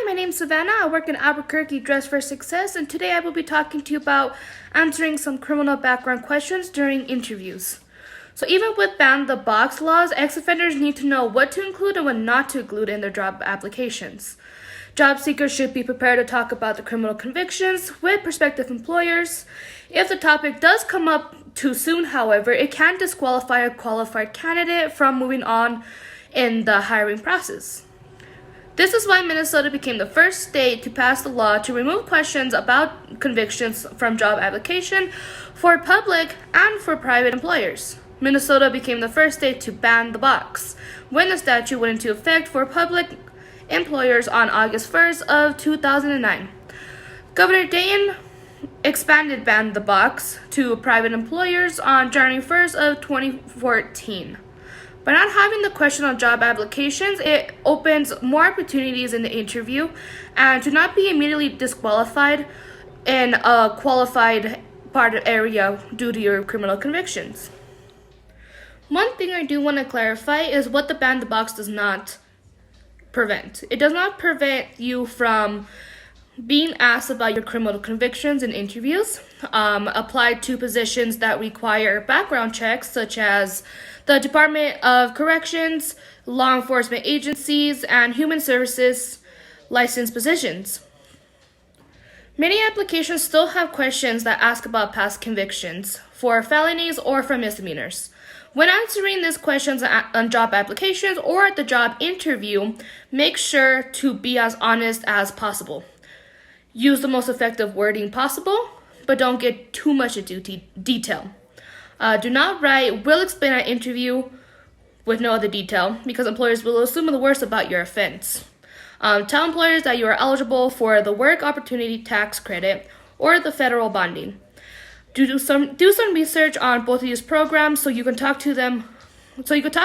my name's Savannah. I work in Albuquerque Dress for Success, and today I will be talking to you about answering some criminal background questions during interviews. So even with ban the box laws, ex-offenders need to know what to include and what not to include in their job applications. Job seekers should be prepared to talk about the criminal convictions with prospective employers. If the topic does come up too soon, however, it can disqualify a qualified candidate from moving on in the hiring process. This is why Minnesota became the first state to pass the law to remove questions about convictions from job application for public and for private employers. Minnesota became the first state to ban the box when the statute went into effect for public employers on August 1st of 2009. Governor Dayton expanded ban the box to private employers on January 1st of 2014. By not having the question on job applications, it opens more opportunities in the interview and to not be immediately disqualified in a qualified part area due to your criminal convictions. One thing I do want to clarify is what the ban the box does not prevent. It does not prevent you from being asked about your criminal convictions in interviews, applied to positions that require background checks, such as the Department of Corrections, law enforcement agencies, and human services licensed positions. Many applications still have questions that ask about past convictions for felonies or for misdemeanors. When answering these questions on job applications or at the job interview, make sure to be as honest as possible. Use the most effective wording possible, but don't get too much into detail. Do not write, "will explain at interview" with no other detail, because employers will assume the worst about your offense. Tell employers that you are eligible for the Work Opportunity Tax Credit or the federal bonding. Do some research on both of these programs so you can talk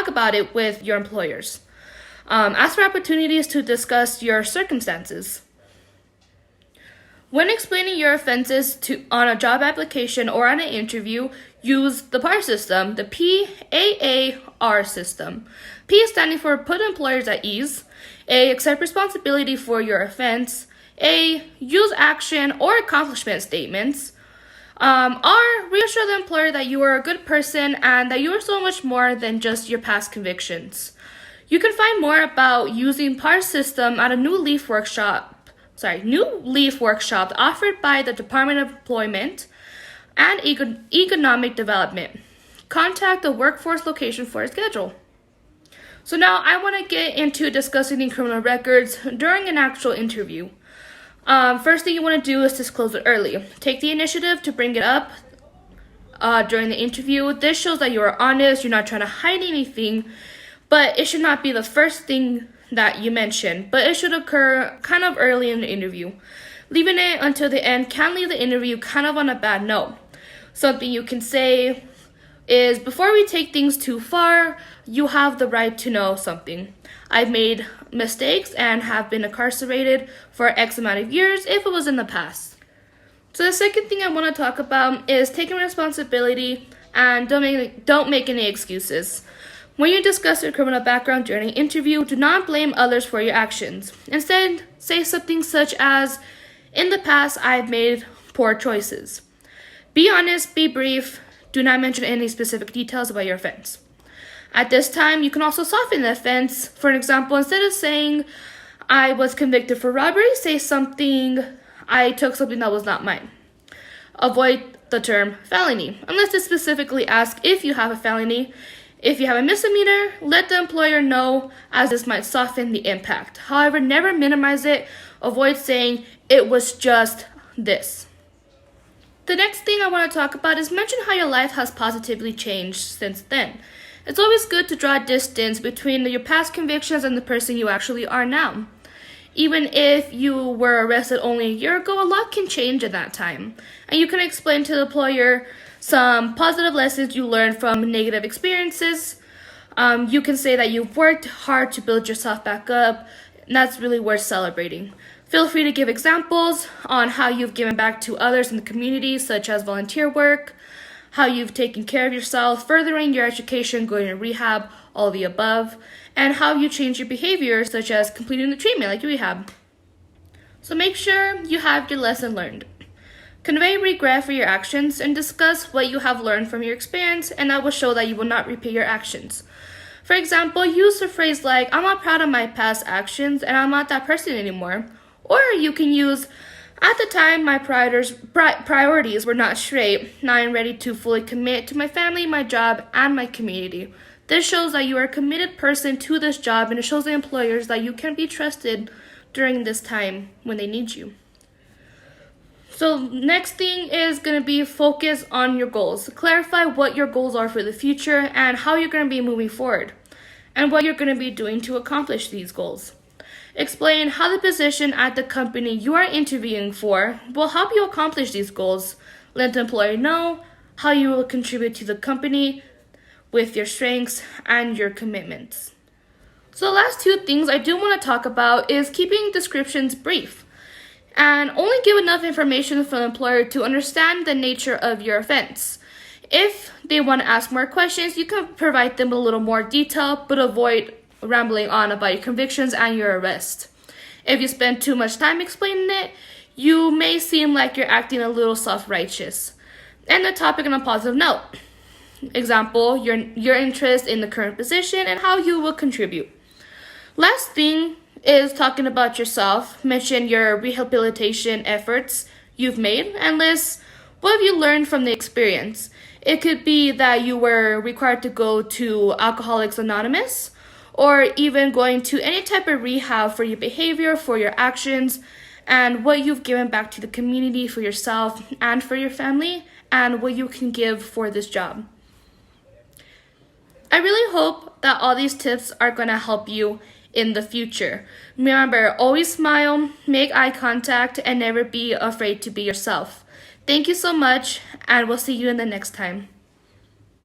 about it with your employers. Ask for opportunities to discuss your circumstances. When explaining your offenses on a job application or on an interview, use the PAR system, the PAAR system. P is standing for put employers at ease. A, accept responsibility for your offense. A, use action or accomplishment statements. R, reassure the employer that you are a good person and that you are so much more than just your past convictions. You can find more about using PAR system at a new Leaf workshop offered by the Department of Employment and Economic Development. Contact the workforce location for a schedule. So now I want to get into discussing the criminal records during an actual interview. First thing you want to do is disclose it early. Take the initiative to bring it up during the interview. This shows that you are honest, you're not trying to hide anything, but it should not be the first thing that you mention, but it should occur kind of early in the interview. Leaving it until the end can leave the interview kind of on a bad note. Something you can say is, before we take things too far, you have the right to know something. I've made mistakes and have been incarcerated for X amount of years if it was in the past. So the second thing I want to talk about is taking responsibility and don't make any excuses. When you discuss your criminal background during an interview, do not blame others for your actions. Instead, say something such as, "In the past, I've made poor choices." Be honest, be brief, do not mention any specific details about your offense. At this time, you can also soften the offense. For example, instead of saying, "I was convicted for robbery," say something, "I took something that was not mine." Avoid the term felony, unless it specifically asks if you have a felony. If you have a misdemeanor, let the employer know, as this might soften the impact. However, never minimize it. Avoid saying, "it was just this." The next thing I want to talk about is mention how your life has positively changed since then. It's always good to draw a distance between your past convictions and the person you actually are now. Even if you were arrested only a year ago, a lot can change in that time. And you can explain to the employer some positive lessons you learned from negative experiences. You can say that you've worked hard to build yourself back up, and that's really worth celebrating. Feel free to give examples on how you've given back to others in the community, such as volunteer work, how you've taken care of yourself, furthering your education, going to rehab, all the above, and how you change your behavior, such as completing the treatment like rehab. So make sure you have your lesson learned. Convey regret for your actions and discuss what you have learned from your experience, and that will show that you will not repeat your actions. For example, use a phrase like, I'm not proud of my past actions and I'm not that person anymore. Or you can use, at the time my priorities were not straight. Now I'm ready to fully commit to my family, my job, and my community. This shows that you are a committed person to this job, and it shows the employers that you can be trusted during this time when they need you. So next thing is going to be focus on your goals. Clarify what your goals are for the future and how you're going to be moving forward and what you're going to be doing to accomplish these goals. Explain how the position at the company you are interviewing for will help you accomplish these goals. Let the employer know how you will contribute to the company with your strengths and your commitments. So the last two things I do want to talk about is keeping descriptions brief and only give enough information for the employer to understand the nature of your offense. If they want to ask more questions, you can provide them a little more detail, but avoid rambling on about your convictions and your arrest. If you spend too much time explaining it, you may seem like you're acting a little self-righteous. And the topic on a positive note. Example, your interest in the current position and how you will contribute. Last thing is talking about yourself. Mention your rehabilitation efforts you've made and list what have you learned from the experience. It could be that you were required to go to Alcoholics Anonymous or even going to any type of rehab for your behavior, for your actions, and what you've given back to the community for yourself and for your family, and what you can give for this job. I really hope that all these tips are going to help you in the future. Remember, always smile, make eye contact, and never be afraid to be yourself. Thank you so much, and we'll see you in the next time.